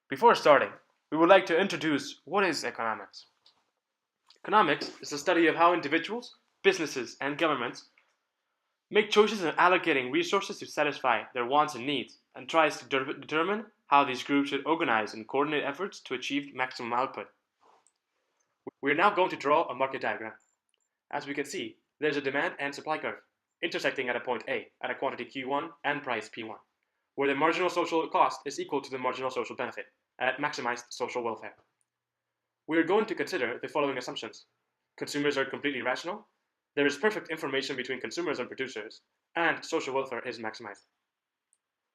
Before starting, we would like to introduce what is economics. Economics is the study of how individuals, businesses, and governments make choices in allocating resources to satisfy their wants and needs, and tries to determine how these groups should organize and coordinate efforts to achieve maximum output. We are now going to draw a market diagram. As we can see, there's a demand and supply curve, intersecting at a point A, at a quantity Q1 and price P1, where the marginal social cost is equal to the marginal social benefit, at maximized social welfare. We are going to consider the following assumptions. Consumers are completely rational, there is perfect information between consumers and producers, and social welfare is maximized.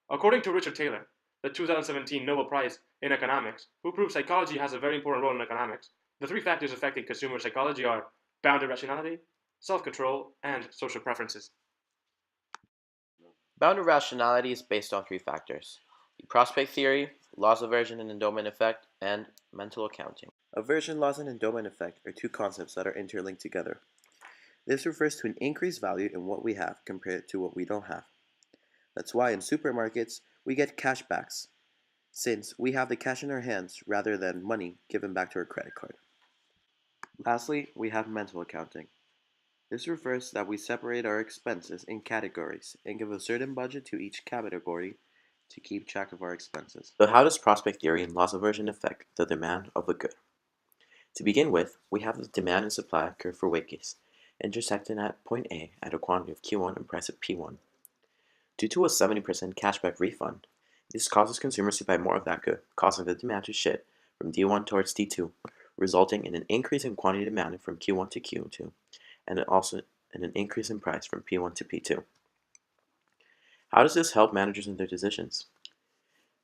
According to Richard Taylor, the 2017 Nobel Prize in Economics, who proves psychology has a very important role in economics, the three factors affecting consumer psychology are bounded rationality, self-control, and social preferences. Bounded rationality is based on three factors: the prospect theory, laws of aversion and endowment effect, and mental accounting. Aversion, laws, and endowment effect are two concepts that are interlinked together. This refers to an increased value in what we have compared to what we don't have. That's why in supermarkets we get cashbacks, since we have the cash in our hands rather than money given back to our credit card. Lastly, we have mental accounting. This refers that we separate our expenses in categories and give a certain budget to each category to keep track of our expenses. So how does prospect theory and laws of aversion affect the demand of a good? To begin with, we have the demand and supply curve for wages, intersecting at point A at a quantity of Q1 and price of P1. Due to a 70% cashback refund, this causes consumers to buy more of that good, causing the demand to shift from D1 towards D2, resulting in an increase in quantity demanded from Q1 to Q2, and also in an increase in price from P1 to P2. How does this help managers in their decisions?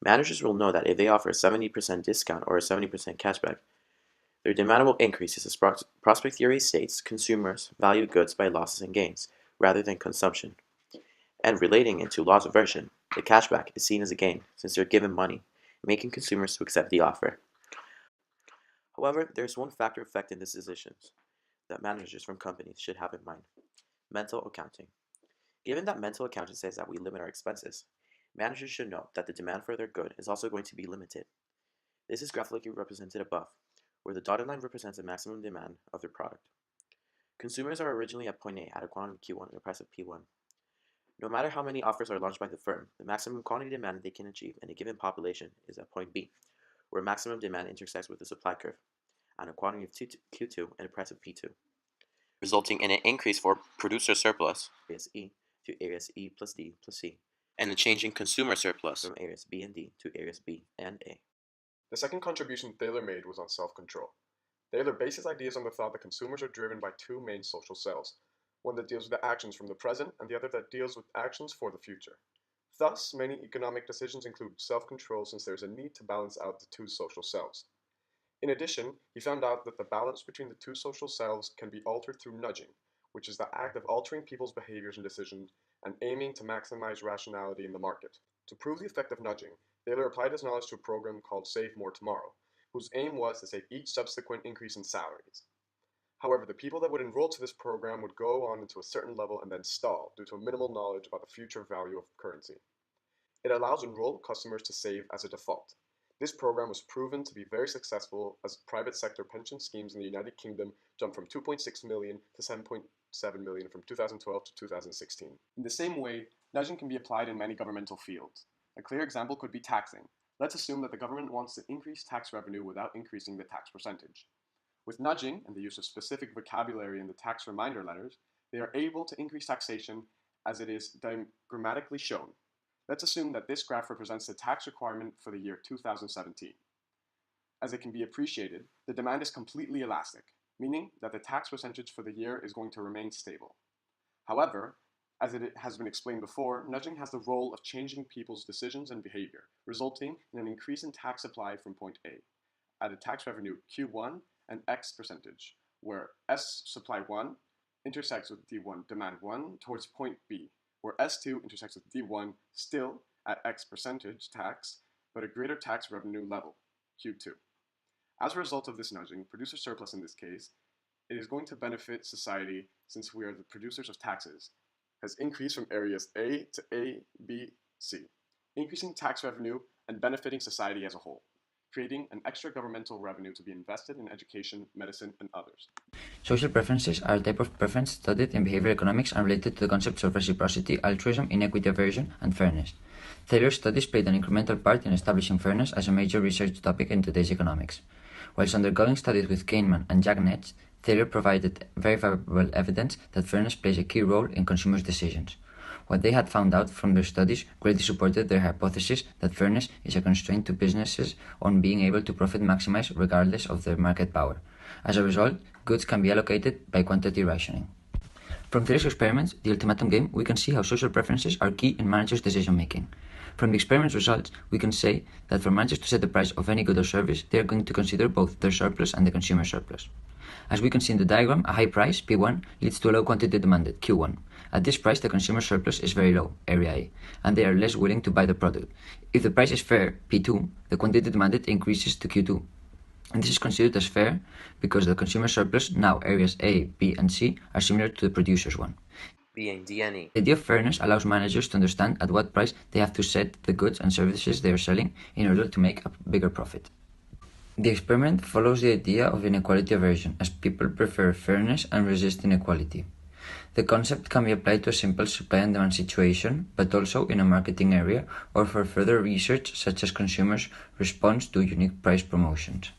Managers will know that if they offer a 70% discount or a 70% cashback, their demand will increase as prospect theory states consumers value goods by losses and gains rather than consumption. And relating into laws of aversion, the cashback is seen as a gain since they're given money, making consumers to accept the offer. However, there is one factor affecting these decisions that managers from companies should have in mind: mental accounting. Given that mental accounting says that we limit our expenses, managers should know that the demand for their good is also going to be limited. This is graphically represented above, where the dotted line represents the maximum demand of their product. Consumers are originally at point A at a quantity Q1 and a price of P1. No matter how many offers are launched by the firm, the maximum quantity demand they can achieve in a given population is at point B, where maximum demand intersects with the supply curve, at a quantity of Q2 and a price of P2, resulting in an increase for producer surplus, areas E, to areas E plus D plus C, and a change in consumer surplus from areas B and D to areas B and A. The second contribution Thaler made was on self-control. Thaler based his ideas on the thought that consumers are driven by two main social selves, one that deals with the actions from the present and the other that deals with actions for the future. Thus, many economic decisions include self-control since there is a need to balance out the two social selves. In addition, he found out that the balance between the two social selves can be altered through nudging, which is the act of altering people's behaviors and decisions and aiming to maximize rationality in the market. To prove the effect of nudging, Thaler applied his knowledge to a program called Save More Tomorrow, whose aim was to save each subsequent increase in salaries. However, the people that would enroll to this program would go on into a certain level and then stall due to a minimal knowledge about the future value of currency. It allows enrolled customers to save as a default. This program was proven to be very successful as private sector pension schemes in the United Kingdom jumped from 2.6 million to 7.7 million from 2012 to 2016. In the same way, nudging can be applied in many governmental fields. A clear example could be taxing. Let's assume that the government wants to increase tax revenue without increasing the tax percentage. With nudging and the use of specific vocabulary in the tax reminder letters, they are able to increase taxation as it is diagrammatically shown. Let's assume that this graph represents the tax requirement for the year 2017. As it can be appreciated, the demand is completely elastic, meaning that the tax percentage for the year is going to remain stable. However, as it has been explained before, nudging has the role of changing people's decisions and behavior, resulting in an increase in tax supply from point A, at a tax revenue Q1 and X percentage, where S supply 1 intersects with D1 demand 1 towards point B, where S2 intersects with D1 still at X percentage tax, but a greater tax revenue level, Q2. As a result of this nudging, producer surplus in this case, it is going to benefit society since we are the producers of taxes, has increased from areas A to A, B, C, increasing tax revenue and benefiting society as a whole. creating an extra governmental revenue to be invested in education, medicine, and others. Social preferences are a type of preference studied in behavioral economics and related to the concepts of reciprocity, altruism, inequity aversion, and fairness. Taylor's studies played an incremental part in establishing fairness as a major research topic in today's economics. Whilst undergoing studies with Kahneman and Jack Netz, Taylor provided verifiable evidence that fairness plays a key role in consumers' decisions. What they had found out from their studies greatly supported their hypothesis that fairness is a constraint to businesses on being able to profit maximize regardless of their market power. As a result, goods can be allocated by quantity rationing. From Taylor's experiments, the ultimatum game, we can see how social preferences are key in managers' decision-making. From the experiment's results, we can say that for managers to set the price of any good or service, they are going to consider both their surplus and the consumer surplus. As we can see in the diagram, a high price, P1, leads to a low quantity demanded, Q1. At this price, the consumer surplus is very low, area A, and they are less willing to buy the product. If the price is fair, P2, the quantity demanded increases to Q2. And this is considered as fair because the consumer surplus, now areas A, B, and C, are similar to the producer's one. Being D and E. The idea of fairness allows managers to understand at what price they have to set the goods and services they are selling in order to make a bigger profit. The experiment follows the idea of inequality aversion, as people prefer fairness and resist inequality. The concept can be applied to a simple supply and demand situation, but also in a marketing area or for further research such as consumers' response to unique price promotions.